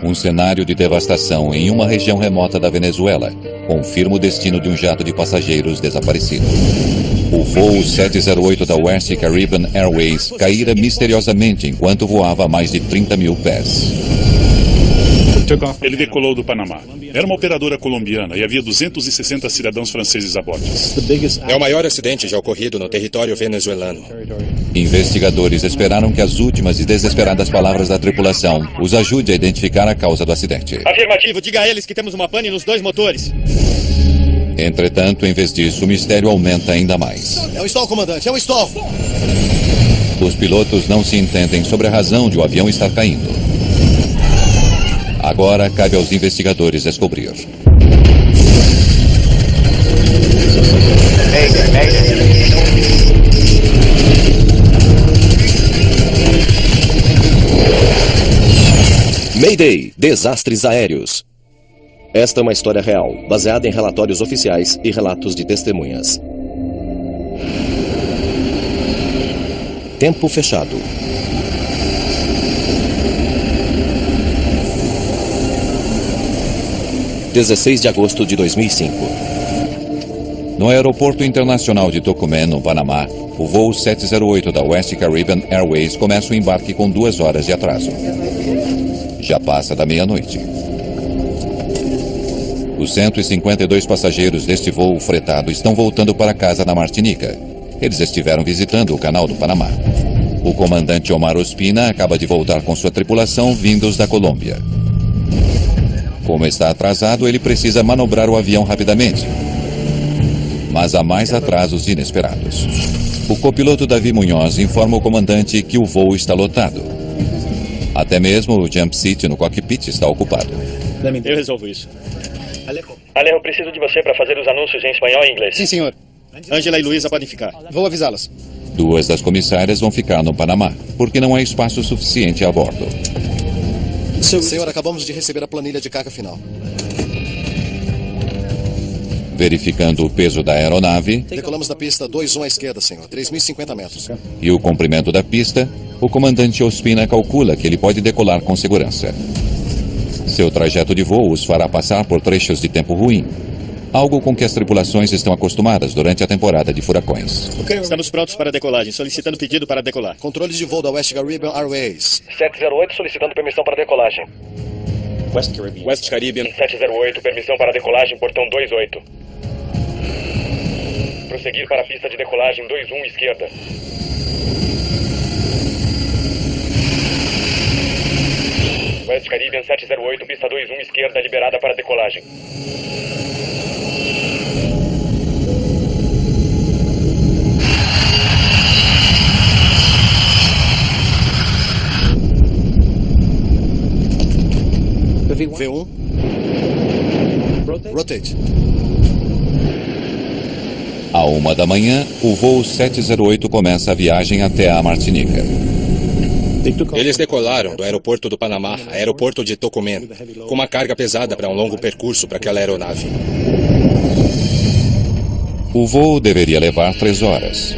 Um cenário de devastação em uma região remota da Venezuela confirma o destino de um jato de passageiros desaparecido. O voo 708 da West Caribbean Airways caíra misteriosamente enquanto voava a mais de 30 mil pés. Ele decolou do Panamá. Era uma operadora colombiana e havia 260 cidadãos franceses a bordo. É o maior acidente já ocorrido no território venezuelano. Investigadores esperaram que as últimas e desesperadas palavras da tripulação os ajude a identificar a causa do acidente. Afirmativo, diga a eles que temos uma pane nos 2 motores. Entretanto, em vez disso, o mistério aumenta ainda mais. É um stall, comandante, é um stall! Os pilotos não se entendem sobre a razão de o avião estar caindo. Agora cabe aos investigadores descobrir. Mayday, desastres aéreos. Esta é uma história real, baseada em relatórios oficiais e relatos de testemunhas. Tempo fechado. – 16 de agosto de 2005. No aeroporto internacional de Tocumen, no Panamá, o voo 708 da West Caribbean Airways começa o embarque com 2 horas de atraso. Já passa da meia-noite. Os 152 passageiros deste voo fretado estão voltando para casa na Martinica. Eles estiveram visitando o canal do Panamá. O comandante Omar Ospina acaba de voltar com sua tripulação vindos da Colômbia. Como está atrasado, ele precisa manobrar o avião rapidamente. Mas há mais atrasos inesperados. O copiloto Davi Munhoz informa o comandante que o voo está lotado. Até mesmo o jump seat no cockpit está ocupado. Eu resolvo isso. Alejo, preciso de você para fazer os anúncios em espanhol e inglês. Sim, senhor. Ângela e Luísa podem ficar. Vou avisá-las. 2 das comissárias vão ficar no Panamá, porque não há espaço suficiente a bordo. Senhor, acabamos de receber a planilha de carga final. Verificando o peso da aeronave... Decolamos da pista 21 à esquerda, senhor. 3.050 metros. E o comprimento da pista, o comandante Ospina calcula que ele pode decolar com segurança. Seu trajeto de voo os fará passar por trechos de tempo ruim. Algo com que as tripulações estão acostumadas durante a temporada de furacões. Estamos prontos para a decolagem, solicitando pedido para decolar. Controle de voo da West Caribbean Airways. 708 solicitando permissão para decolagem. West Caribbean. 708, permissão para decolagem, portão 28. Prosseguir para a pista de decolagem 21, esquerda. West Caribbean 708, pista 21, esquerda, liberada para decolagem. V1. Rotate. À 1 da manhã, o voo 708 começa a viagem até a Martinica. Eles decolaram do aeroporto do Panamá, aeroporto de Tocumen, com uma carga pesada para um longo percurso para aquela aeronave. O voo deveria levar 3 horas.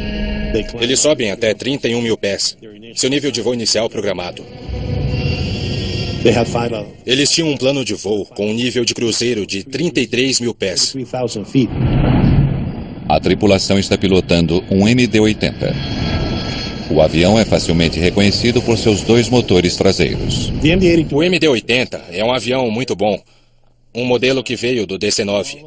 Eles sobem até 31 mil pés, seu nível de voo inicial programado. Eles tinham um plano de voo com um nível de cruzeiro de 33 mil pés. A tripulação está pilotando um MD-80. O avião é facilmente reconhecido por seus 2 motores traseiros. O MD-80 é um avião muito bom, um modelo que veio do DC-9.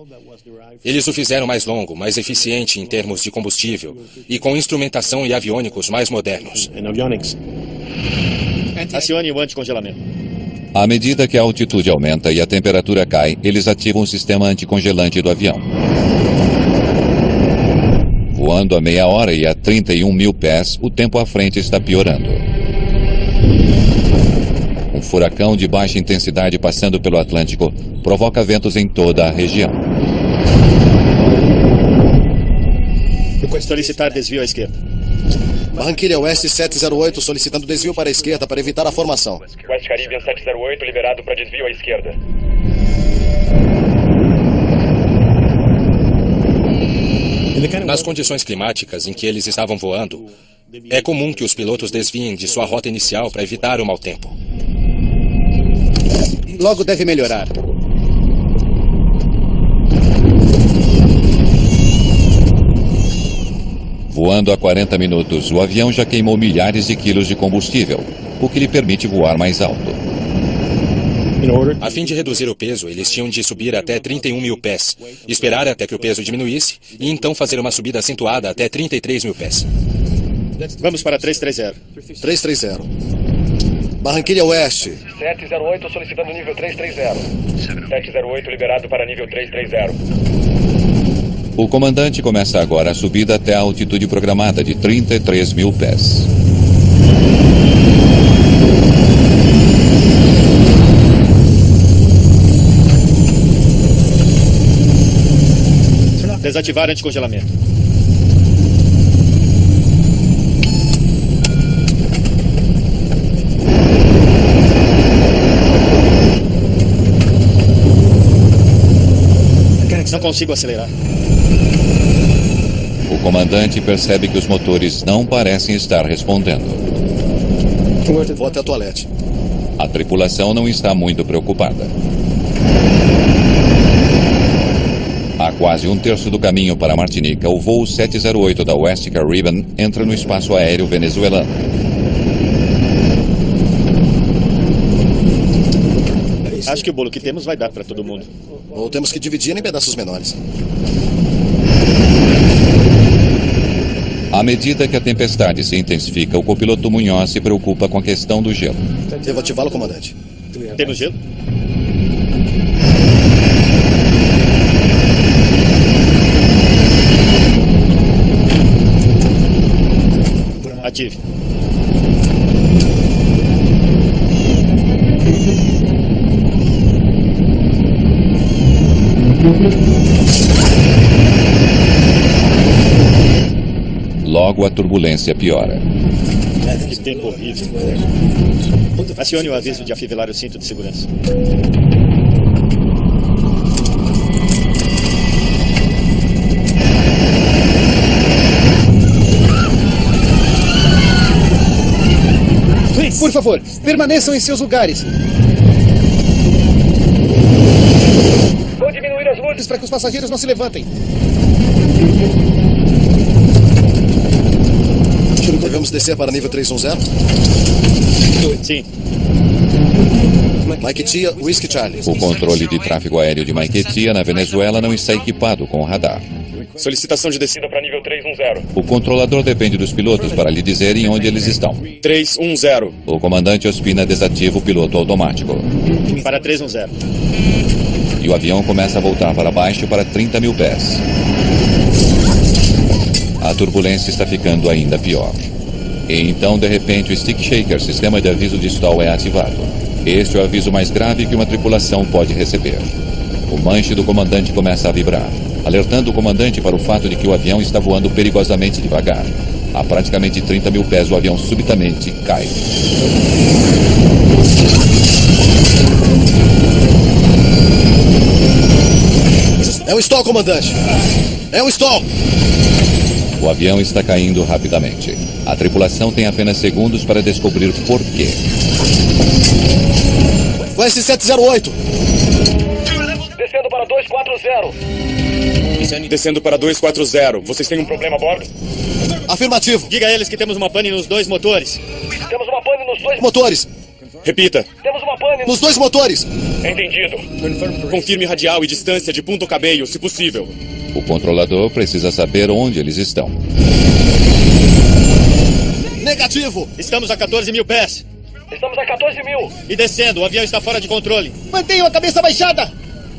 Eles o fizeram mais longo, mais eficiente em termos de combustível e com instrumentação e aviônicos mais modernos. Acione o anticongelamento. À medida que a altitude aumenta e a temperatura cai, eles ativam o sistema anticongelante do avião. Voando a meia hora e a 31 mil pés, o tempo à frente está piorando. Um furacão de baixa intensidade passando pelo Atlântico provoca ventos em toda a região. Solicitar desvio à esquerda. Barranquilla West 708 solicitando desvio para a esquerda para evitar a formação. West Caribbean 708 liberado para desvio à esquerda. Nas condições climáticas em que eles estavam voando, é comum que os pilotos desviem de sua rota inicial para evitar o mau tempo. Logo deve melhorar. Voando a 40 minutos, o avião já queimou milhares de quilos de combustível, o que lhe permite voar mais alto. A fim de reduzir o peso, eles tinham de subir até 31 mil pés, esperar até que o peso diminuísse e então fazer uma subida acentuada até 33 mil pés. Vamos para 330. 330. Barranquilha Oeste. 708 solicitando nível 330. 708 liberado para nível 330. O comandante começa agora a subida até a altitude programada de 33 mil pés. Desativar anticongelamento. Não consigo acelerar. O comandante percebe que os motores não parecem estar respondendo. Vou até a toalete. A tripulação não está muito preocupada. A quase um terço do caminho para Martinica, o voo 708 da West Caribbean entra no espaço aéreo venezuelano. Acho que o bolo que temos vai dar para todo mundo. Ou temos que dividir em pedaços menores. À medida que a tempestade se intensifica, o copiloto Munhoz se preocupa com a questão do gelo. Devo ativá-lo, comandante. Temos gelo? Ative. Logo, a turbulência piora. Que tempo horrível. Acione o aviso de afivelar o cinto de segurança. Por favor, permaneçam em seus lugares. Vou diminuir as luzes Para que os passageiros não se levantem. Devemos descer para nível 310? Sim. Maiquetia, Whiskey Charlie. O controle de tráfego aéreo de Maiquetia, na Venezuela, não está equipado com radar. Solicitação de descida. para nível 310. O controlador depende dos pilotos para lhe dizerem onde eles estão. 310. O comandante Ospina desativa o piloto automático. Para 310. E o avião começa a voltar para baixo para 30 mil pés. A turbulência está ficando ainda pior. E então, de repente, o Stick Shaker, sistema de aviso de stall, é ativado. Este é o aviso mais grave que uma tripulação pode receber. O manche do comandante começa a vibrar, alertando o comandante para o fato de que o avião está voando perigosamente devagar. A praticamente 30 mil pés, o avião subitamente cai. É um stall, comandante. É um stall. O avião está caindo rapidamente. A tripulação tem apenas segundos para descobrir por quê. O S708. Descendo para 240. Descendo para 240. Vocês têm um problema a bordo? Afirmativo. Diga a eles que temos uma pane nos dois motores. Temos uma pane nos dois Motores. Repita. Temos uma pane Nos dois motores. Entendido. Confirme radial e distância de Punto Cabello, se possível. O controlador precisa saber onde eles estão. Negativo. Estamos a 14 mil pés. Estamos a 14 mil. E descendo, o avião está fora de controle. Mantenham a cabeça baixada.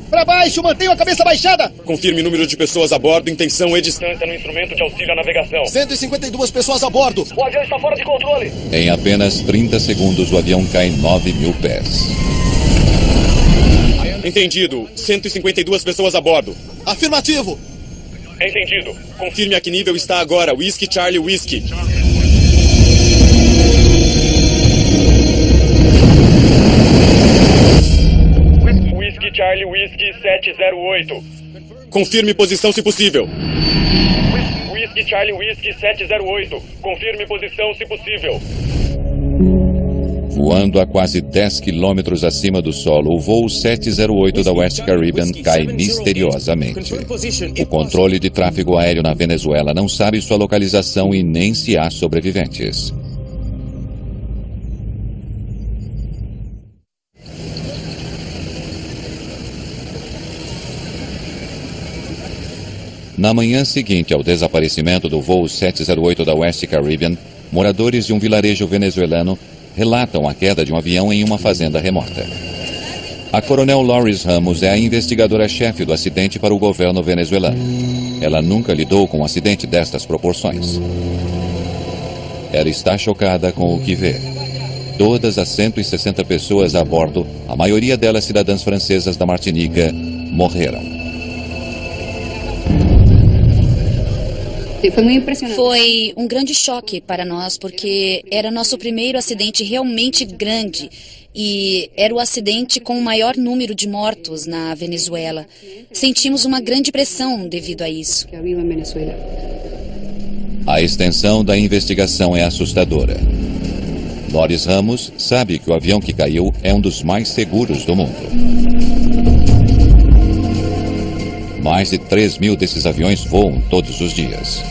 Para baixo, mantenham a cabeça baixada. Confirme número de pessoas a bordo, intenção e distância. Distância no instrumento de auxílio à navegação. 152 pessoas a bordo. O avião está fora de controle. Em apenas 30 segundos, o avião cai 9 mil pés. Entendido. 152 pessoas a bordo. Afirmativo. Entendido. Confirme a que nível está agora. Whiskey Charlie Whiskey. Whiskey Charlie Whiskey 708. Confirme posição, se possível. Whiskey Charlie Whiskey 708. Confirme posição se possível. Voando a quase 10 quilômetros acima do solo, o voo 708 da West Caribbean cai misteriosamente. O controle de tráfego aéreo na Venezuela não sabe sua localização e nem se há sobreviventes. Na manhã seguinte ao desaparecimento do voo 708 da West Caribbean, moradores de um vilarejo venezuelano relatam a queda de um avião em uma fazenda remota. A coronel Loris Ramos é a investigadora-chefe do acidente para o governo venezuelano. Ela nunca lidou com um acidente destas proporções. Ela está chocada com o que vê. Todas as 160 pessoas a bordo, a maioria delas cidadãs francesas da Martinica, morreram. Foi um grande choque para nós, porque era nosso primeiro acidente realmente grande e era o acidente com o maior número de mortos na Venezuela. Sentimos uma grande pressão devido a isso. A extensão da investigação é assustadora. Loris Ramos sabe que o avião que caiu é um dos mais seguros do mundo. Mais de 3.000 desses aviões voam todos os dias.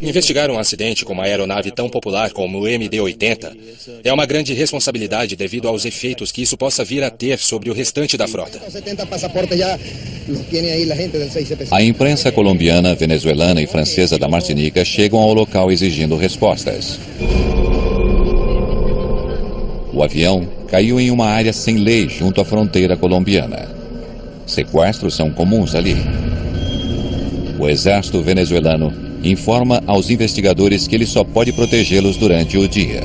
Investigar um acidente com uma aeronave tão popular como o MD-80 é uma grande responsabilidade devido aos efeitos que isso possa vir a ter sobre o restante da frota. A imprensa colombiana, venezuelana e francesa da Martinica chegam ao local exigindo respostas. O avião caiu em uma área sem lei junto à fronteira colombiana. Sequestros são comuns ali. O exército venezuelano informa aos investigadores que ele só pode protegê-los durante o dia.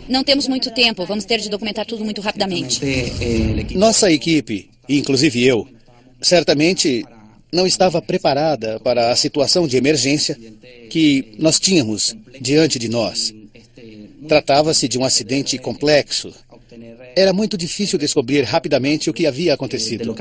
Não temos muito tempo, vamos ter de documentar tudo muito rapidamente. Nossa equipe, inclusive eu, certamente não estava preparada para a situação de emergência que nós tínhamos diante de nós. Tratava-se de um acidente complexo. Era muito difícil descobrir rapidamente o que havia acontecido.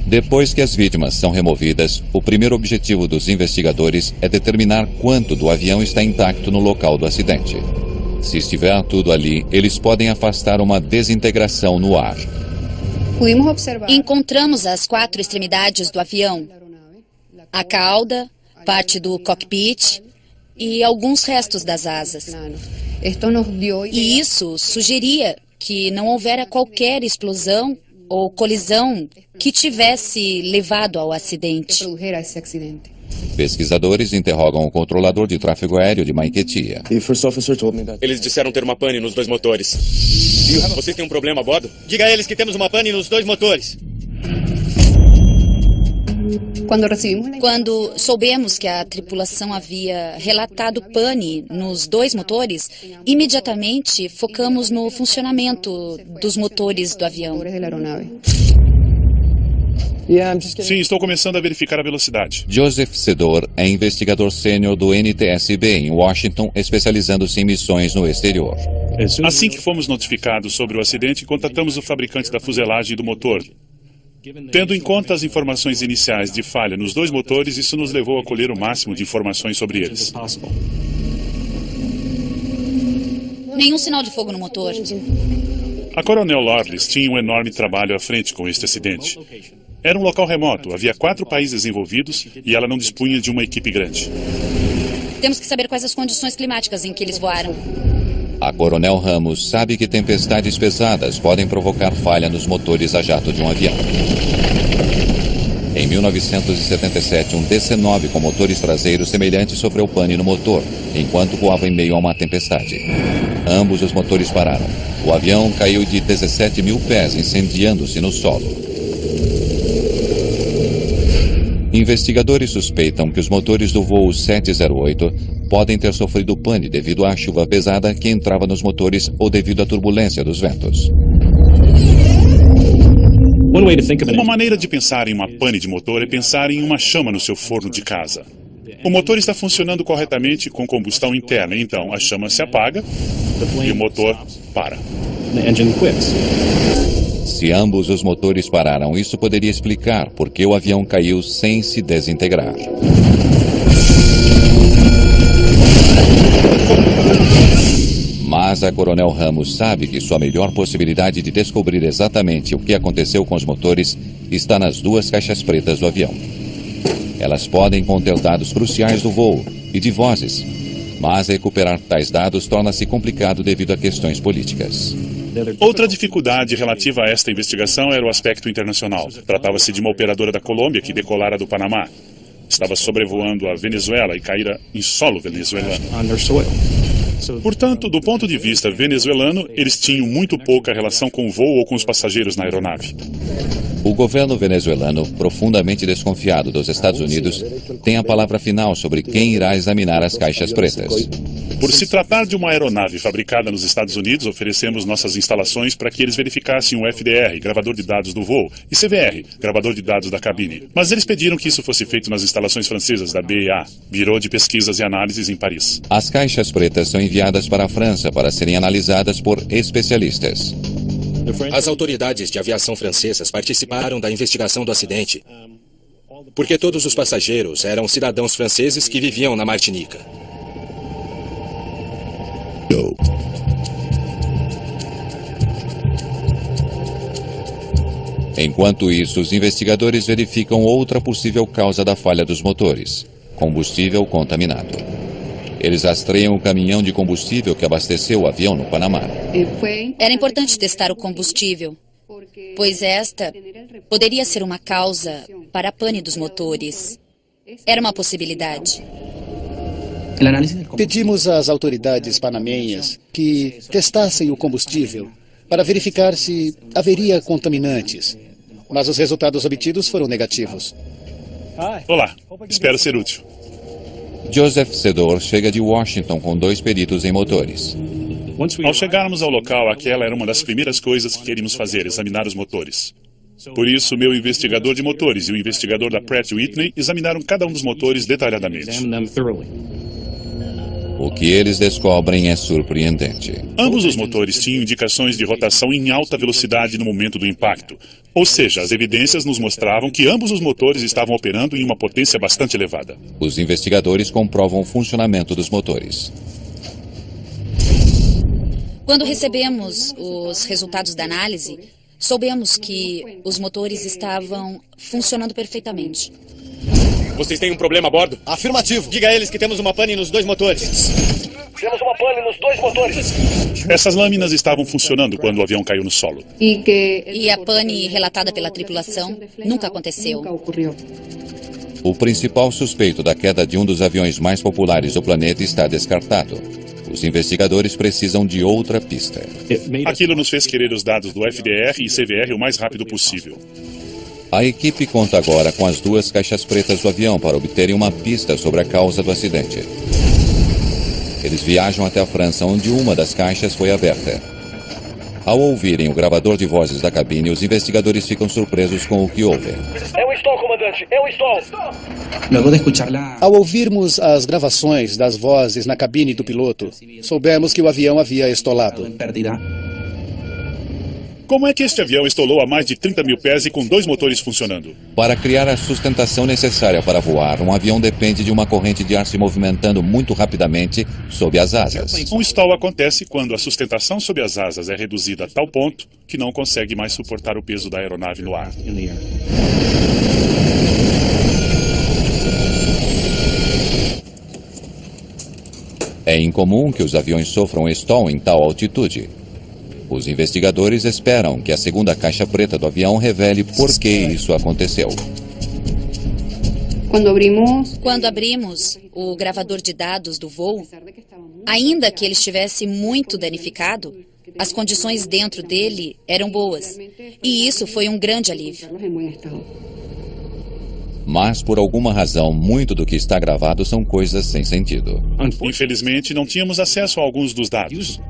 Depois que as vítimas são removidas, o primeiro objetivo dos investigadores é determinar quanto do avião está intacto no local do acidente. Se estiver tudo ali, eles podem afastar uma desintegração no ar. Encontramos as 4 extremidades do avião: a cauda, parte do cockpit e alguns restos das asas. E isso sugeria que não houvera qualquer explosão ou colisão que tivesse levado ao acidente. Pesquisadores interrogam o controlador de tráfego aéreo de Maiquetia. Eles disseram ter uma pane nos 2 motores. Vocês têm um problema a bordo? Diga a eles que temos uma pane nos 2 motores. Quando soubemos que a tripulação havia relatado pane nos 2 motores, imediatamente focamos no funcionamento dos motores do avião. Sim, estou começando a verificar a velocidade. Joseph Sedor é investigador sênior do NTSB em Washington, especializando-se em missões no exterior. Assim que fomos notificados sobre o acidente, contatamos o fabricante da fuselagem e do motor. Tendo em conta as informações iniciais de falha nos 2 motores, isso nos levou a colher o máximo de informações sobre eles. Nenhum sinal de fogo no motor. A coronel Loris tinha um enorme trabalho à frente com este acidente. Era um local remoto, havia 4 países envolvidos e ela não dispunha de uma equipe grande. Temos que saber quais as condições climáticas em que eles voaram. A coronel Ramos sabe que tempestades pesadas podem provocar falha nos motores a jato de um avião. Em 1977, um DC-9 com motores traseiros semelhantes sofreu pane no motor, enquanto voava em meio a uma tempestade. Ambos os motores pararam. O avião caiu de 17.000 pés, incendiando-se no solo. Investigadores suspeitam que os motores do voo 708 podem ter sofrido pane devido à chuva pesada que entrava nos motores ou devido à turbulência dos ventos. Uma maneira de pensar em uma pane de motor é pensar em uma chama no seu forno de casa. O motor está funcionando corretamente com combustão interna, então a chama se apaga e o motor para. Se ambos os motores pararam, isso poderia explicar por que o avião caiu sem se desintegrar. NASA, Coronel Ramos sabe que sua melhor possibilidade de descobrir exatamente o que aconteceu com os motores está nas duas caixas pretas do avião. Elas podem conter dados cruciais do voo e de vozes, mas recuperar tais dados torna-se complicado devido a questões políticas. Outra dificuldade relativa a esta investigação era o aspecto internacional. Tratava-se de uma operadora da Colômbia que decolara do Panamá. Estava sobrevoando a Venezuela e caíra em solo venezuelano. Portanto, do ponto de vista venezuelano, eles tinham muito pouca relação com o voo ou com os passageiros na aeronave. O governo venezuelano, profundamente desconfiado dos Estados Unidos, tem a palavra final sobre quem irá examinar as caixas pretas. Por se tratar de uma aeronave fabricada nos Estados Unidos, oferecemos nossas instalações para que eles verificassem o FDR, gravador de dados do voo, e CVR, gravador de dados da cabine. Mas eles pediram que isso fosse feito nas instalações francesas da BEA, Bureau de Pesquisas e Análises em Paris. As caixas pretas são enviadas para a França para serem analisadas por especialistas. As autoridades de aviação francesas participaram da investigação do acidente, porque todos os passageiros eram cidadãos franceses que viviam na Martinica. Enquanto isso, os investigadores verificam outra possível causa da falha dos motores: combustível contaminado. Eles rastreiam o caminhão de combustível que abasteceu o avião no Panamá. Era importante testar o combustível, pois esta poderia ser uma causa para a pane dos motores. Era uma possibilidade. Pedimos às autoridades panamenhas que testassem o combustível para verificar se haveria contaminantes, mas os resultados obtidos foram negativos. Olá, espero ser útil. Joseph Sedor chega de Washington com 2 peritos em motores. Ao chegarmos ao local, aquela era uma das primeiras coisas que queríamos fazer, examinar os motores. Por isso, meu investigador de motores e o investigador da Pratt & Whitney examinaram cada um dos motores detalhadamente. O que eles descobrem é surpreendente. Ambos os motores tinham indicações de rotação em alta velocidade no momento do impacto. Ou seja, as evidências nos mostravam que ambos os motores estavam operando em uma potência bastante elevada. Os investigadores comprovam o funcionamento dos motores. Quando recebemos os resultados da análise, soubemos que os motores estavam funcionando perfeitamente. Vocês têm um problema a bordo? Afirmativo. Diga a eles que temos uma pane nos 2 motores. Temos uma pane nos 2 motores. Essas lâminas estavam funcionando quando o avião caiu no solo. E a pane relatada pela tripulação nunca aconteceu. O principal suspeito da queda de um dos aviões mais populares do planeta está descartado. Os investigadores precisam de outra pista. Aquilo nos fez querer os dados do FDR e CVR o mais rápido possível. A equipe conta agora com as 2 caixas pretas do avião para obterem uma pista sobre a causa do acidente. Eles viajam até a França, onde uma das caixas foi aberta. Ao ouvirem o gravador de vozes da cabine, os investigadores ficam surpresos com o que ouvem. Eu estou, comandante, eu estou. Ao ouvirmos as gravações das vozes na cabine do piloto, soubemos que o avião havia estolado. Como é que este avião estolou a mais de 30 mil pés e com 2 motores funcionando? Para criar a sustentação necessária para voar, um avião depende de uma corrente de ar se movimentando muito rapidamente sob as asas. Um stall acontece quando a sustentação sob as asas é reduzida a tal ponto que não consegue mais suportar o peso da aeronave no ar. É incomum que os aviões sofram stall em tal altitude. Os investigadores esperam que a segunda caixa preta do avião revele por que isso aconteceu. Quando abrimos o gravador de dados do voo, ainda que ele estivesse muito danificado, as condições dentro dele eram boas. E isso foi um grande alívio. Mas, por alguma razão, muito do que está gravado são coisas sem sentido. Infelizmente, não tínhamos acesso a alguns dos dados.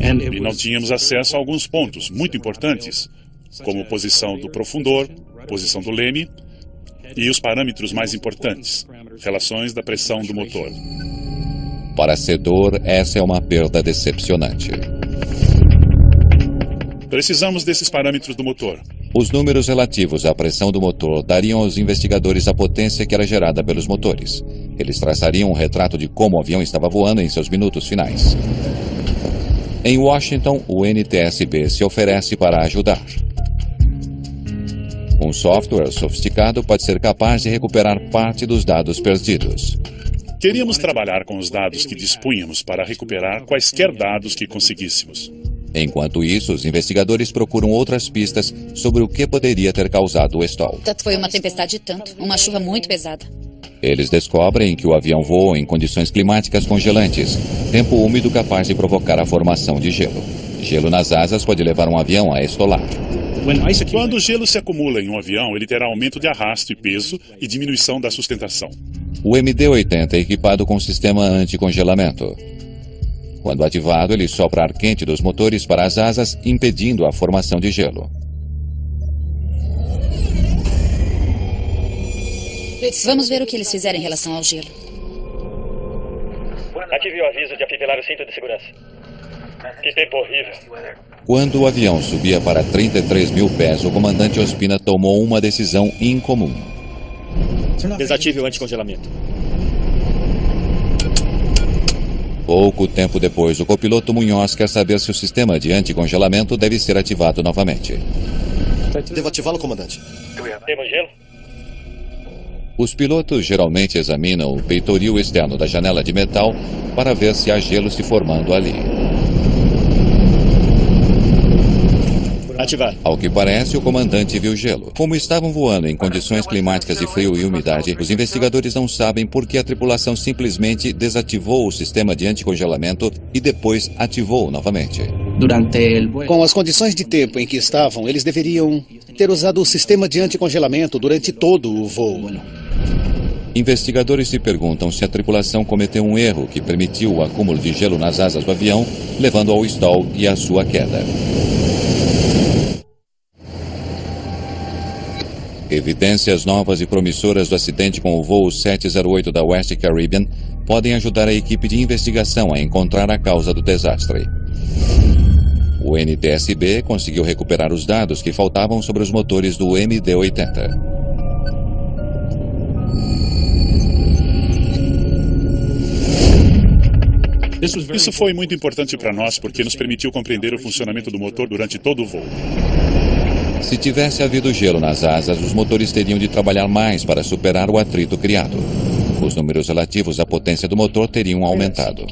E não tínhamos acesso a alguns pontos muito importantes, como posição do profundor, posição do leme e os parâmetros mais importantes, relações da pressão do motor. Para Sedor, essa é uma perda decepcionante. Precisamos desses parâmetros do motor. Os números relativos à pressão do motor dariam aos investigadores a potência que era gerada pelos motores. Eles traçariam um retrato de como o avião estava voando em seus minutos finais. Em Washington, o NTSB se oferece para ajudar. Um software sofisticado pode ser capaz de recuperar parte dos dados perdidos. Queríamos trabalhar com os dados que dispunhamos para recuperar quaisquer dados que conseguíssemos. Enquanto isso, os investigadores procuram outras pistas sobre o que poderia ter causado o stall. Foi uma tempestade tanto, uma chuva muito pesada. Eles descobrem que o avião voa em condições climáticas congelantes, tempo úmido capaz de provocar a formação de gelo. Gelo nas asas pode levar um avião a estolar. Quando o gelo se acumula em um avião, ele terá aumento de arrasto e peso e diminuição da sustentação. O MD-80 é equipado com um sistema anticongelamento. Quando ativado, ele sopra ar quente dos motores para as asas, impedindo a formação de gelo. Vamos ver o que eles fizeram em relação ao gelo. Ative o aviso de afivelar o cinto de segurança. Que tempo horrível. Quando o avião subia para 33 mil pés, o comandante Ospina tomou uma decisão incomum. Desative o anticongelamento. Pouco tempo depois, o copiloto Munhoz quer saber se o sistema de anticongelamento deve ser ativado novamente. Devo ativá-lo, comandante? Temos gelo? Os pilotos geralmente examinam o peitoril externo da janela de metal para ver se há gelo se formando ali. Ativar. Ao que parece, o comandante viu gelo. Como estavam voando em condições climáticas de frio e umidade, os investigadores não sabem por que a tripulação simplesmente desativou o sistema de anticongelamento e depois ativou novamente. Com as condições de tempo em que estavam, eles deveriam ter usado o sistema de anticongelamento durante todo o voo. Investigadores se perguntam se a tripulação cometeu um erro que permitiu o acúmulo de gelo nas asas do avião, levando ao stall e à sua queda. Evidências novas e promissoras do acidente com o voo 708 da West Caribbean podem ajudar a equipe de investigação a encontrar a causa do desastre. O NTSB conseguiu recuperar os dados que faltavam sobre os motores do MD-80. Isso foi muito importante para nós porque nos permitiu compreender o funcionamento do motor durante todo o voo. Se tivesse havido gelo nas asas, os motores teriam de trabalhar mais para superar o atrito criado. Os números relativos à potência do motor teriam aumentado.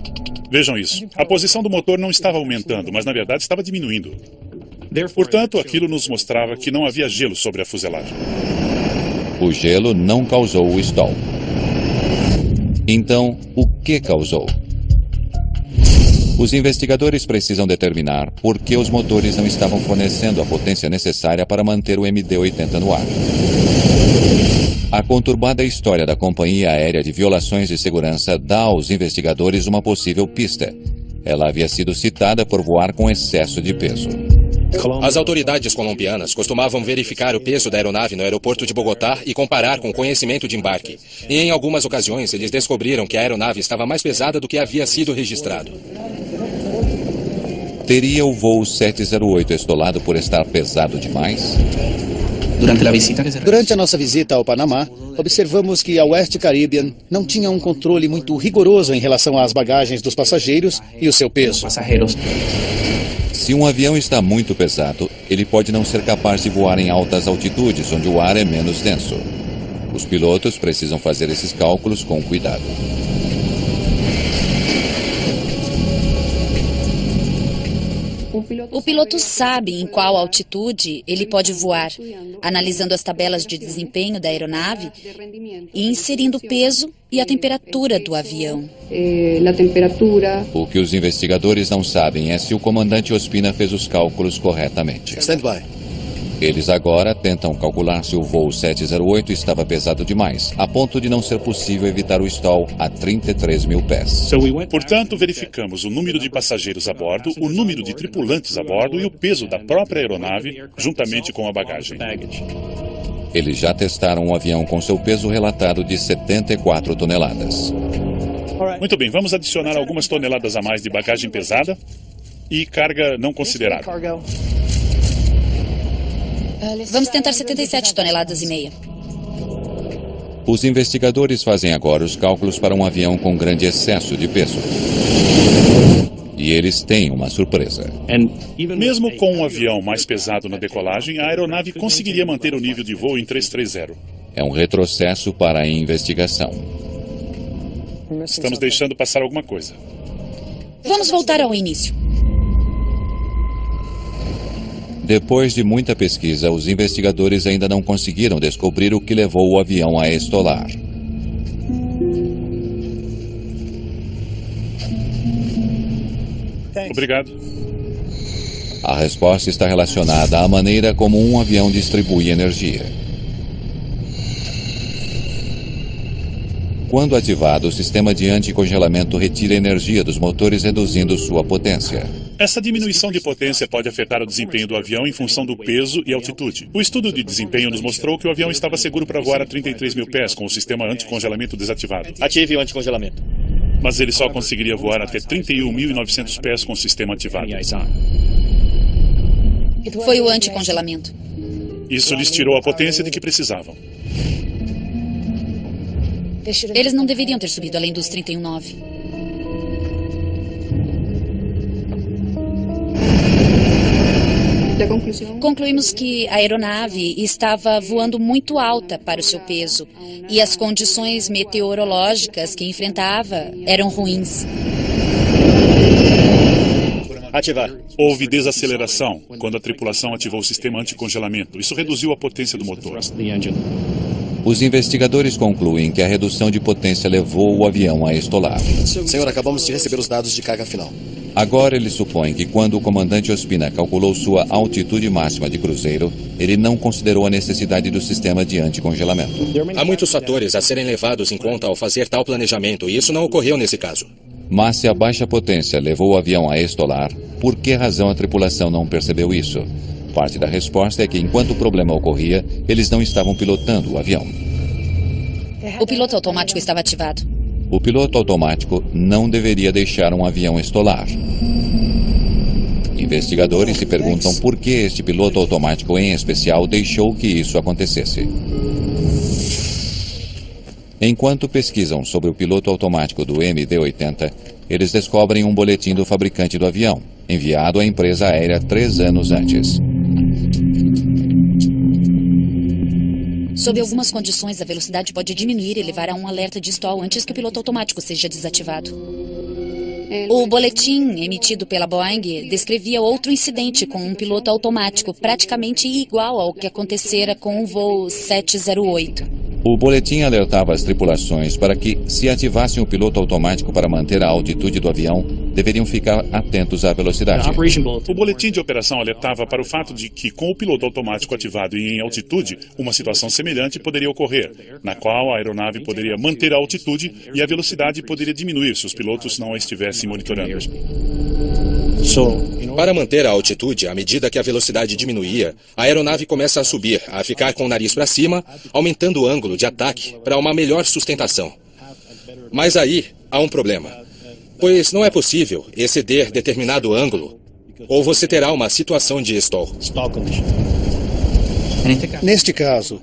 Vejam isso. A posição do motor não estava aumentando, mas na verdade estava diminuindo. Portanto, aquilo nos mostrava que não havia gelo sobre a fuselagem. O gelo não causou o stall. Então, o que causou? Os investigadores precisam determinar por que os motores não estavam fornecendo a potência necessária para manter o MD-80 no ar. A conturbada história da companhia aérea de violações de segurança dá aos investigadores uma possível pista. Ela havia sido citada por voar com excesso de peso. As autoridades colombianas costumavam verificar o peso da aeronave no aeroporto de Bogotá e comparar com o conhecimento de embarque. E em algumas ocasiões eles descobriram que a aeronave estava mais pesada do que havia sido registrado. Teria o voo 708 estolado por estar pesado demais? Durante a nossa visita ao Panamá, observamos que a West Caribbean não tinha um controle muito rigoroso em relação às bagagens dos passageiros e o seu peso. Se um avião está muito pesado, ele pode não ser capaz de voar em altas altitudes, onde o ar é menos denso. Os pilotos precisam fazer esses cálculos com cuidado. O piloto sabe em qual altitude ele pode voar, analisando as tabelas de desempenho da aeronave e inserindo o peso e a temperatura do avião. O que os investigadores não sabem é se o comandante Ospina fez os cálculos corretamente. Stand by. Eles agora tentam calcular se o voo 708 estava pesado demais, a ponto de não ser possível evitar o stall a 33 mil pés. Portanto, verificamos o número de passageiros a bordo, o número de tripulantes a bordo e o peso da própria aeronave, juntamente com a bagagem. Eles já testaram um avião com seu peso relatado de 74 toneladas. Muito bem, vamos adicionar algumas toneladas a mais de bagagem pesada e carga não considerada. Vamos tentar 77 toneladas e meia. Os investigadores fazem agora os cálculos para um avião com grande excesso de peso. E eles têm uma surpresa. Mesmo com um avião mais pesado na decolagem, a aeronave conseguiria manter o nível de voo em 330. É um retrocesso para a investigação. Estamos deixando passar alguma coisa. Vamos voltar ao início. Depois de muita pesquisa, os investigadores ainda não conseguiram descobrir o que levou o avião a estolar. Obrigado. A resposta está relacionada à maneira como um avião distribui energia. Quando ativado, o sistema de anticongelamento retira energia dos motores, reduzindo sua potência. Essa diminuição de potência pode afetar o desempenho do avião em função do peso e altitude. O estudo de desempenho nos mostrou que o avião estava seguro para voar a 33 mil pés com o sistema anticongelamento desativado. Ative o anticongelamento. Mas ele só conseguiria voar até 31.900 pés com o sistema ativado. Foi o anticongelamento. Isso lhes tirou a potência de que precisavam. Eles não deveriam ter subido além dos 31.900. Concluímos que a aeronave estava voando muito alta para o seu peso e as condições meteorológicas que enfrentava eram ruins. Ativar. Houve desaceleração quando a tripulação ativou o sistema anticongelamento. Isso reduziu a potência do motor. Os investigadores concluem que a redução de potência levou o avião a estolar. Senhor, acabamos de receber os dados de carga final. Agora eles supõem que quando o comandante Ospina calculou sua altitude máxima de cruzeiro, ele não considerou a necessidade do sistema de anticongelamento. Há muitos fatores a serem levados em conta ao fazer tal planejamento, e isso não ocorreu nesse caso. Mas se a baixa potência levou o avião a estolar, por que razão a tripulação não percebeu isso? Parte da resposta é que enquanto o problema ocorria, eles não estavam pilotando o avião. O piloto automático estava ativado. O piloto automático não deveria deixar um avião estolar. Investigadores se perguntam por que este piloto automático em especial deixou que isso acontecesse. Enquanto pesquisam sobre o piloto automático do MD-80, eles descobrem um boletim do fabricante do avião, enviado à empresa aérea 3 anos antes. Sob algumas condições, a velocidade pode diminuir e levar a um alerta de stall antes que o piloto automático seja desativado. O boletim emitido pela Boeing descrevia outro incidente com um piloto automático praticamente igual ao que acontecera com o voo 708. O boletim alertava as tripulações para que, se ativassem o piloto automático para manter a altitude do avião, deveriam ficar atentos à velocidade. O boletim de operação alertava para o fato de que, com o piloto automático ativado e em altitude, uma situação semelhante poderia ocorrer, na qual a aeronave poderia manter a altitude e a velocidade poderia diminuir se os pilotos não a estivessem monitorando. Para manter a altitude, à medida que a velocidade diminuía, a aeronave começa a subir, a ficar com o nariz para cima, aumentando o ângulo de ataque para uma melhor sustentação. Mas aí há um problema, pois não é possível exceder determinado ângulo, ou você terá uma situação de stall. Neste caso,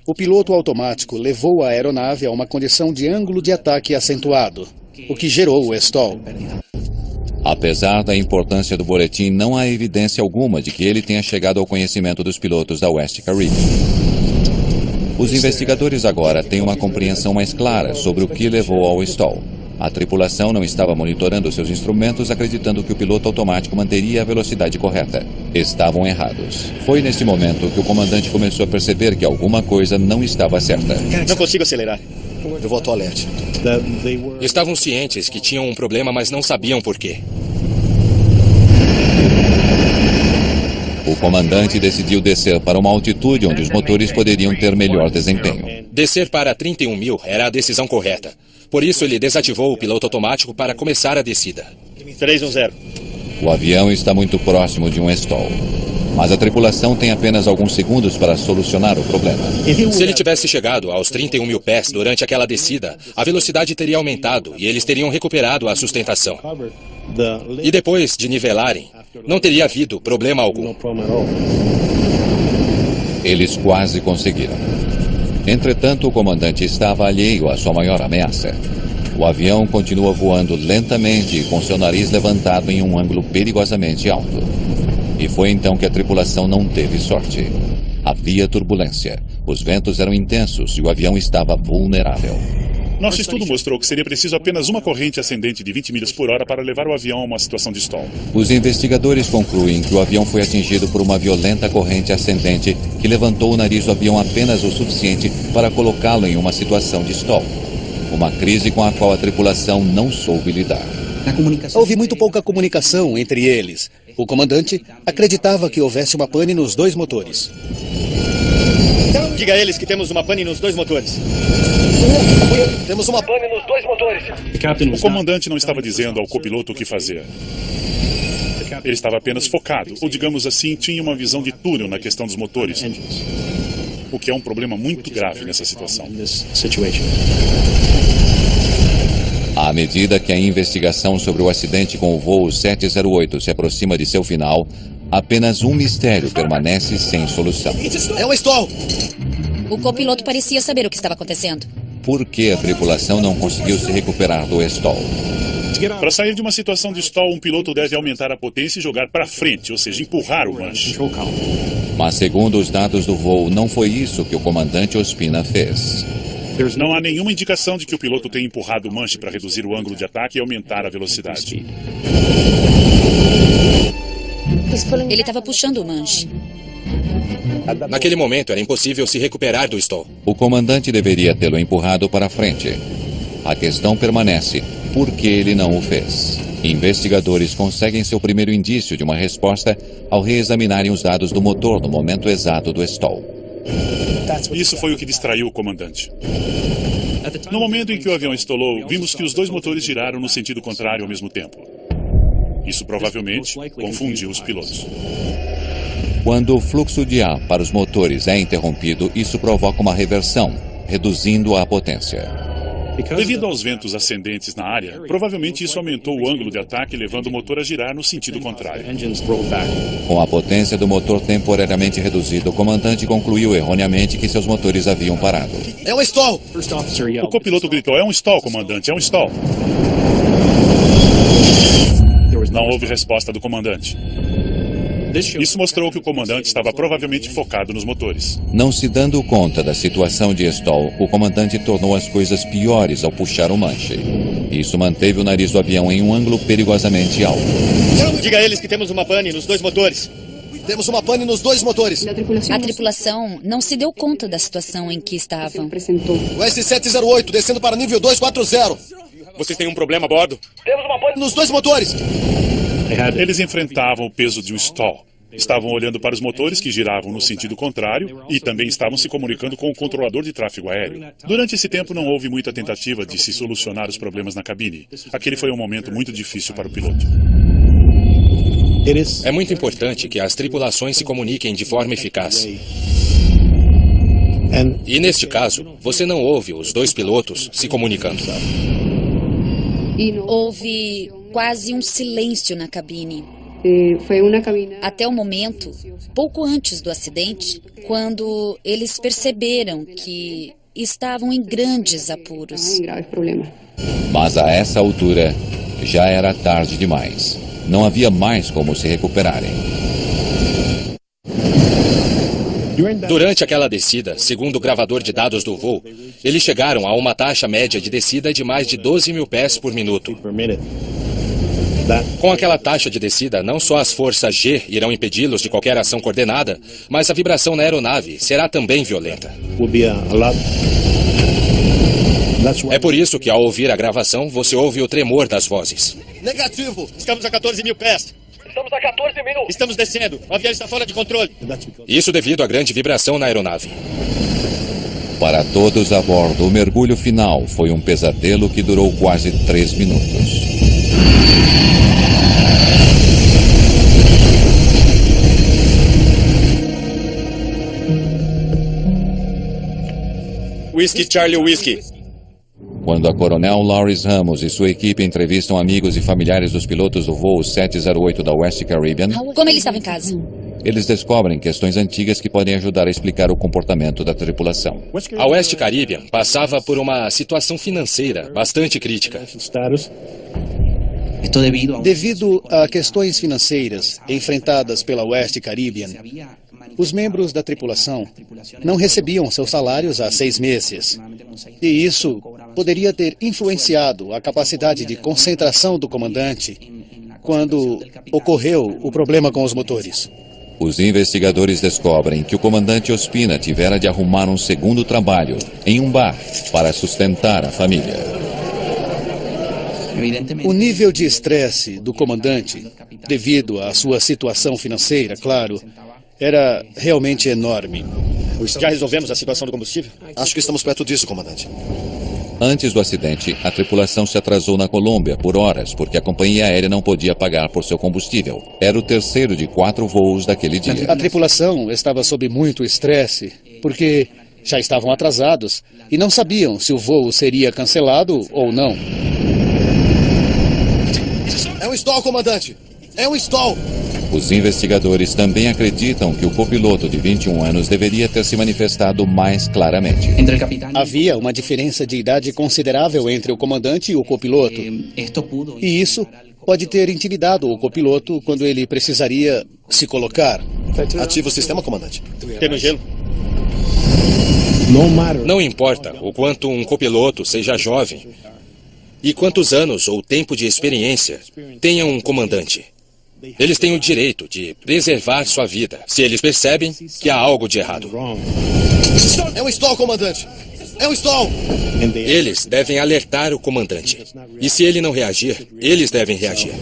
o piloto automático levou a aeronave a uma condição de ângulo de ataque acentuado, o que gerou o stall. Apesar da importância do boletim, não há evidência alguma de que ele tenha chegado ao conhecimento dos pilotos da West Caribbean. Os investigadores agora têm uma compreensão mais clara sobre o que levou ao stall. A tripulação não estava monitorando seus instrumentos, acreditando que o piloto automático manteria a velocidade correta. Estavam errados. Foi neste momento que o comandante começou a perceber que alguma coisa não estava certa. Não consigo acelerar. Eu volto ao alerte. Estavam cientes que tinham um problema, mas não sabiam por quê. O comandante decidiu descer para uma altitude onde os motores poderiam ter melhor desempenho. Descer para 31.000 era a decisão correta. Por isso, ele desativou o piloto automático para começar a descida. 310. O avião está muito próximo de um stall. Mas a tripulação tem apenas alguns segundos para solucionar o problema. Se ele tivesse chegado aos 31.000 pés durante aquela descida, a velocidade teria aumentado e eles teriam recuperado a sustentação. E depois de nivelarem, não teria havido problema algum. Eles quase conseguiram. Entretanto, o comandante estava alheio à sua maior ameaça. O avião continua voando lentamente com seu nariz levantado em um ângulo perigosamente alto. E foi então que a tripulação não teve sorte. Havia turbulência, os ventos eram intensos e o avião estava vulnerável. Nosso estudo mostrou que seria preciso apenas uma corrente ascendente de 20 milhas por hora para levar o avião a uma situação de stall. Os investigadores concluem que o avião foi atingido por uma violenta corrente ascendente que levantou o nariz do avião apenas o suficiente para colocá-lo em uma situação de stall. Uma crise com a qual a tripulação não soube lidar. Houve muito pouca comunicação entre eles. O comandante acreditava que houvesse uma pane nos dois motores. Diga a eles que temos uma pane nos dois motores. Temos uma pane nos dois motores. O comandante não estava dizendo ao copiloto o que fazer. Ele estava apenas focado, ou digamos assim, tinha uma visão de túnel na questão dos motores. O que é um problema muito grave nessa situação. À medida que a investigação sobre o acidente com o voo 708 se aproxima de seu final, apenas um mistério permanece sem solução. É um stall! O copiloto parecia saber o que estava acontecendo. Por que a tripulação não conseguiu se recuperar do stall? Para sair de uma situação de stall, um piloto deve aumentar a potência e jogar para frente, ou seja, empurrar o manche. Mas segundo os dados do voo, não foi isso que o comandante Ospina fez. Não há nenhuma indicação de que o piloto tenha empurrado o manche para reduzir o ângulo de ataque e aumentar a velocidade. Ele estava puxando o manche. Naquele momento era impossível se recuperar do stall. O comandante deveria tê-lo empurrado para frente. A questão permanece: por que ele não o fez? Investigadores conseguem seu primeiro indício de uma resposta ao reexaminarem os dados do motor no momento exato do stall. Isso foi o que distraiu o comandante. No momento em que o avião estolou, vimos que os dois motores giraram no sentido contrário ao mesmo tempo. Isso provavelmente confundiu os pilotos. Quando o fluxo de ar para os motores é interrompido, isso provoca uma reversão, reduzindo a potência. Devido aos ventos ascendentes na área, provavelmente isso aumentou o ângulo de ataque, levando o motor a girar no sentido contrário. Com a potência do motor temporariamente reduzida, o comandante concluiu erroneamente que seus motores haviam parado. É um stall! O copiloto gritou: "É um stall, comandante, é um stall." Não houve resposta do comandante. Isso mostrou que o comandante estava provavelmente focado nos motores. Não se dando conta da situação de stall, o comandante tornou as coisas piores ao puxar o manche. Isso manteve o nariz do avião em um ângulo perigosamente alto. Diga a eles que temos uma pane nos dois motores. Temos uma pane nos dois motores. A tripulação não se deu conta da situação em que estavam. O S708 descendo para nível 240. Vocês têm um problema a bordo? Temos uma pane nos dois motores. Eles enfrentavam o peso de um stall. Estavam olhando para os motores que giravam no sentido contrário e também estavam se comunicando com o controlador de tráfego aéreo. Durante esse tempo não houve muita tentativa de se solucionar os problemas na cabine. Aquele foi um momento muito difícil para o piloto. É muito importante que as tripulações se comuniquem de forma eficaz. E neste caso, você não ouve os dois pilotos se comunicando. Houve quase um silêncio na cabine. Até o momento, pouco antes do acidente, quando eles perceberam que estavam em grandes apuros. Mas a essa altura, já era tarde demais. Não havia mais como se recuperarem. Durante aquela descida, segundo o gravador de dados do voo, eles chegaram a uma taxa média de descida de mais de 12 mil pés por minuto. Com aquela taxa de descida, não só as forças G irão impedi-los de qualquer ação coordenada, mas a vibração na aeronave será também violenta. É por isso que, ao ouvir a gravação, você ouve o tremor das vozes. Negativo! Estamos a 14 mil pés. Estamos a 14 mil. Estamos descendo. O avião está fora de controle. Isso devido à grande vibração na aeronave. Para todos a bordo, o mergulho final foi um pesadelo que durou quase 3 minutos. Whisky, Charlie, whisky. Quando a coronel Loris Ramos e sua equipe entrevistam amigos e familiares dos pilotos do voo 708 da West Caribbean... Como ele estava em casa? Eles descobrem questões antigas que podem ajudar a explicar o comportamento da tripulação. A West Caribbean passava por uma situação financeira bastante crítica. Devido a questões financeiras enfrentadas pela West Caribbean, os membros da tripulação não recebiam seus salários há 6 meses. E isso poderia ter influenciado a capacidade de concentração do comandante quando ocorreu o problema com os motores. Os investigadores descobrem que o comandante Ospina tivera de arrumar um segundo trabalho em um bar para sustentar a família. O nível de estresse do comandante, devido à sua situação financeira, claro, era realmente enorme. Já resolvemos a situação do combustível? Acho que estamos perto disso, comandante. Antes do acidente, a tripulação se atrasou na Colômbia por horas porque a companhia aérea não podia pagar por seu combustível. Era o terceiro de 4 voos daquele dia. A tripulação estava sob muito estresse porque já estavam atrasados e não sabiam se o voo seria cancelado ou não. É um stall, comandante! É um stall! Os investigadores também acreditam que o copiloto de 21 anos deveria ter se manifestado mais claramente. Havia uma diferença de idade considerável entre o comandante e o copiloto. E isso pode ter intimidado o copiloto quando ele precisaria se colocar. Ativa o sistema, comandante. Temos gelo? Não importa o quanto um copiloto seja jovem e quantos anos ou tempo de experiência tenha um comandante. Eles têm o direito de preservar sua vida se eles percebem que há algo de errado. É um stall, comandante! É um stall! Eles devem alertar o comandante. E se ele não reagir, eles devem reagir.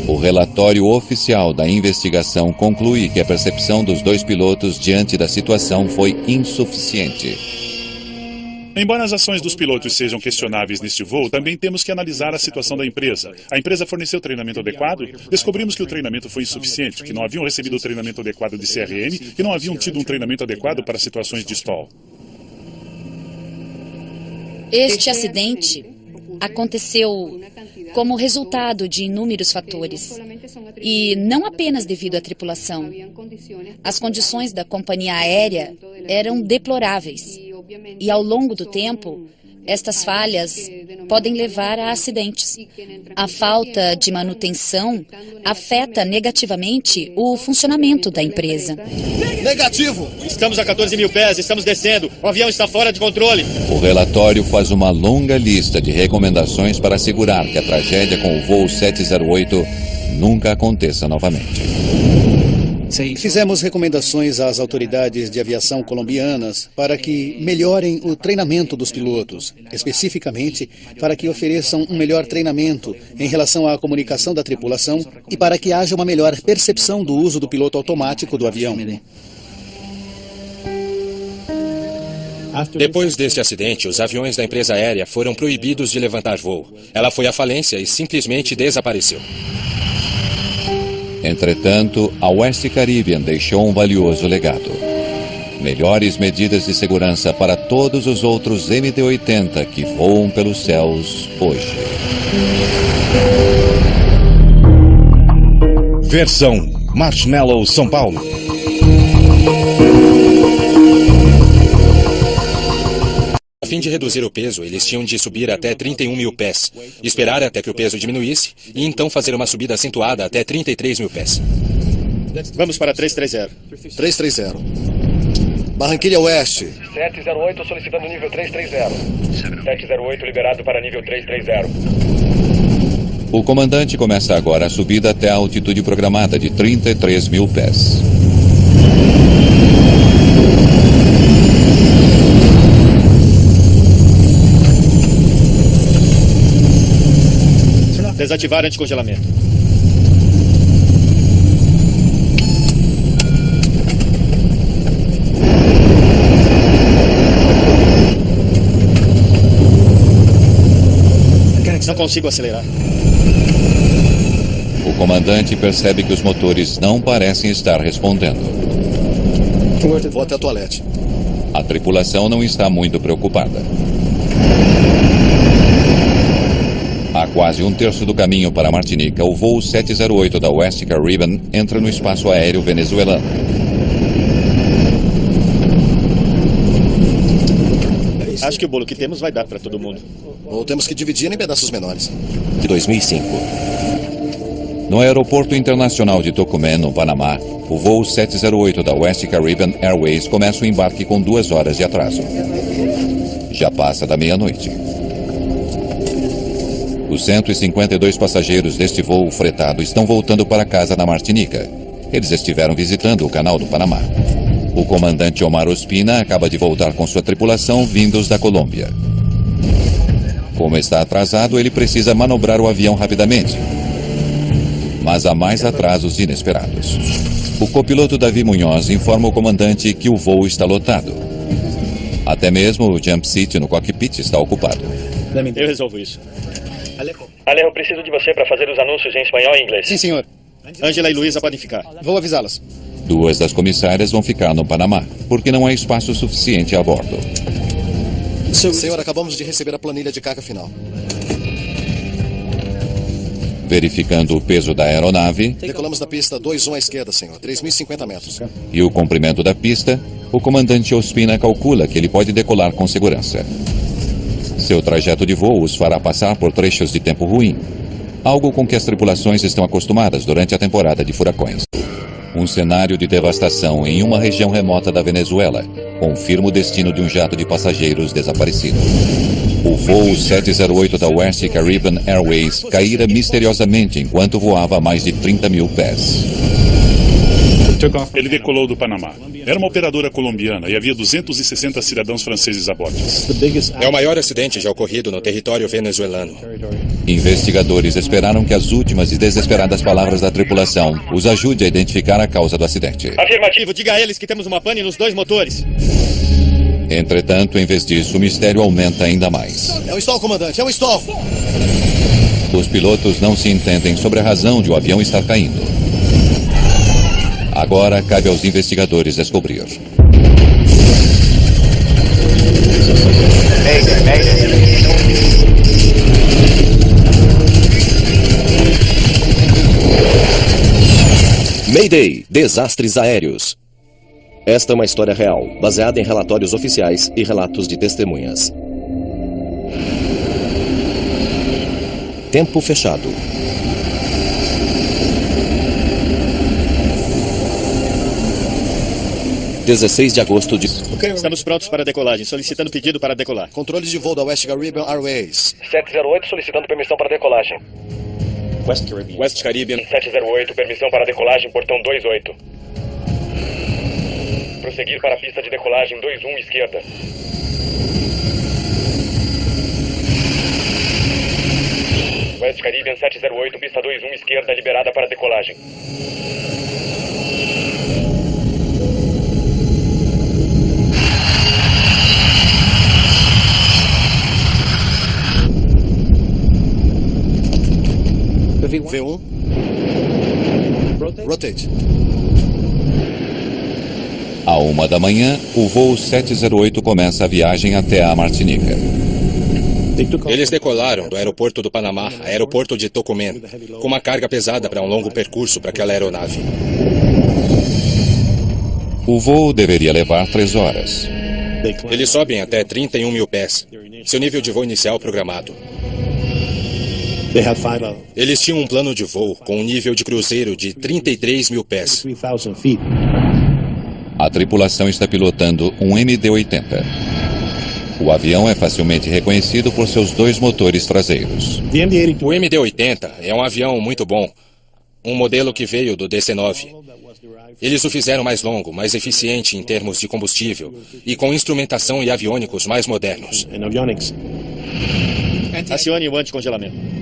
O relatório oficial da investigação conclui que a percepção dos 2 pilotos diante da situação foi insuficiente. Embora as ações dos pilotos sejam questionáveis neste voo, também temos que analisar a situação da empresa. A empresa forneceu treinamento adequado? Descobrimos que o treinamento foi insuficiente, que não haviam recebido o treinamento adequado de CRM, que não haviam tido um treinamento adequado para situações de stall. Este acidente aconteceu como resultado de inúmeros fatores, e não apenas devido à tripulação. As condições da companhia aérea eram deploráveis, e ao longo do tempo, estas falhas podem levar a acidentes. A falta de manutenção afeta negativamente o funcionamento da empresa. Negativo! Estamos a 14 mil pés, estamos descendo. O avião está fora de controle. O relatório faz uma longa lista de recomendações para assegurar que a tragédia com o voo 708 nunca aconteça novamente. Fizemos recomendações às autoridades de aviação colombianas para que melhorem o treinamento dos pilotos, especificamente para que ofereçam um melhor treinamento em relação à comunicação da tripulação e para que haja uma melhor percepção do uso do piloto automático do avião. Depois deste acidente, os aviões da empresa aérea foram proibidos de levantar voo. Ela foi à falência e simplesmente desapareceu. Entretanto, a West Caribbean deixou um valioso legado. Melhores medidas de segurança para todos os outros MD-80 que voam pelos céus hoje. Versão Marshmallow São Paulo. A fim de reduzir o peso, eles tinham de subir até 31 mil pés, esperar até que o peso diminuísse e então fazer uma subida acentuada até 33 mil pés. Vamos para 330. 330. Barranquilha Oeste. 708 solicitando nível 330. 708 liberado para nível 330. O comandante começa agora a subida até a altitude programada de 33 mil pés. Desativar anticongelamento. Não consigo acelerar. O comandante percebe que os motores não parecem estar respondendo. Vou até a toalete. A tripulação não está muito preocupada. A quase um terço do caminho para Martinica, o voo 708 da West Caribbean entra no espaço aéreo venezuelano. Acho que o bolo que temos vai dar para todo mundo. Ou temos que dividir em pedaços menores. De 2005. No aeroporto internacional de Tocumen, no Panamá, o voo 708 da West Caribbean Airways começa o embarque com 2 horas de atraso. Já passa da meia-noite. Os 152 passageiros deste voo fretado estão voltando para casa na Martinica. Eles estiveram visitando o Canal do Panamá. O comandante Omar Ospina acaba de voltar com sua tripulação vindos da Colômbia. Como está atrasado, ele precisa manobrar o avião rapidamente. Mas há mais atrasos inesperados. O copiloto Davi Munhoz informa o comandante que o voo está lotado. Até mesmo o jump seat no cockpit está ocupado. Eu resolvo isso. Alejo, preciso de você para fazer os anúncios em espanhol e inglês. Sim, senhor. Ângela e Luísa podem ficar. Vou avisá-las. 2 das comissárias vão ficar no Panamá, porque não há espaço suficiente a bordo. Senhor, acabamos de receber a planilha de carga final. Verificando o peso da aeronave Decolamos da pista 21 à esquerda, senhor. 3.050 metros. e o comprimento da pista, o comandante Ospina calcula que ele pode decolar com segurança. Seu trajeto de voo os fará passar por trechos de tempo ruim, algo com que as tripulações estão acostumadas durante a temporada de furacões. Um cenário de devastação em uma região remota da Venezuela confirma o destino de um jato de passageiros desaparecido. O voo 708 da West Caribbean Airways caíra misteriosamente enquanto voava a mais de 30 mil pés. Ele decolou do Panamá. Era uma operadora colombiana e havia 260 cidadãos franceses a bordo. É o maior acidente já ocorrido no território venezuelano. Investigadores esperaram que as últimas e desesperadas palavras da tripulação os ajude a identificar a causa do acidente. Afirmativo, diga a eles que temos uma pane nos 2 motores. Entretanto, em vez disso, o mistério aumenta ainda mais. É o stall, comandante. É o stall. Os pilotos não se entendem sobre a razão de o avião estar caindo. Agora cabe aos investigadores descobrir. Mayday, desastres aéreos. Esta é uma história real, baseada em relatórios oficiais e relatos de testemunhas. Tempo fechado. – 16 de agosto de... Estamos prontos para a decolagem, solicitando pedido para decolar. Controle de voo da West Caribbean Airways. 708 solicitando permissão para decolagem. West Caribbean. 708, permissão para decolagem, portão 28. Prosseguir para a pista de decolagem 21, esquerda. West Caribbean 708, pista 21, esquerda, liberada para decolagem. V1. Rotate. À 1 da manhã, o voo 708 começa a viagem até a Martinica. Eles decolaram do aeroporto do Panamá, aeroporto de Tocumen, com uma carga pesada para um longo percurso para aquela aeronave. O voo deveria levar 3 horas. Eles sobem até 31 mil pés, seu nível de voo inicial programado. Eles tinham um plano de voo com um nível de cruzeiro de 33 mil pés. A tripulação está pilotando um MD-80. O avião é facilmente reconhecido por seus 2 motores traseiros. O MD-80 é um avião muito bom, um modelo que veio do DC-9. Eles o fizeram mais longo, mais eficiente em termos de combustível e com instrumentação e aviônicos mais modernos. Acione o anticongelamento.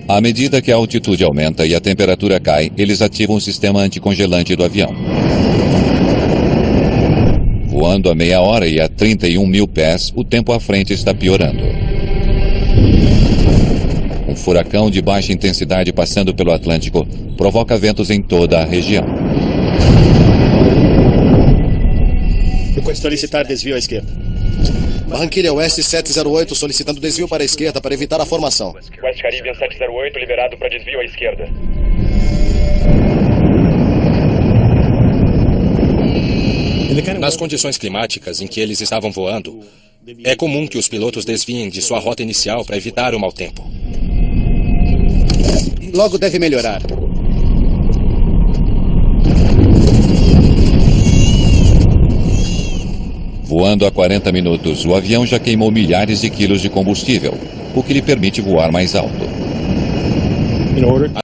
À medida que a altitude aumenta e a temperatura cai, eles ativam o sistema anticongelante do avião. Voando a meia hora e a 31 mil pés, o tempo à frente está piorando. Um furacão de baixa intensidade passando pelo Atlântico provoca ventos em toda a região. Solicitar desvio à esquerda. Barranquilha Oeste 708 solicitando desvio para a esquerda para evitar a formação. West Caribbean 708 liberado para desvio à esquerda. Nas condições climáticas em que eles estavam voando, é comum que os pilotos desviem de sua rota inicial para evitar o mau tempo. Logo deve melhorar. Voando a 40 minutos, o avião já queimou milhares de quilos de combustível, o que lhe permite voar mais alto.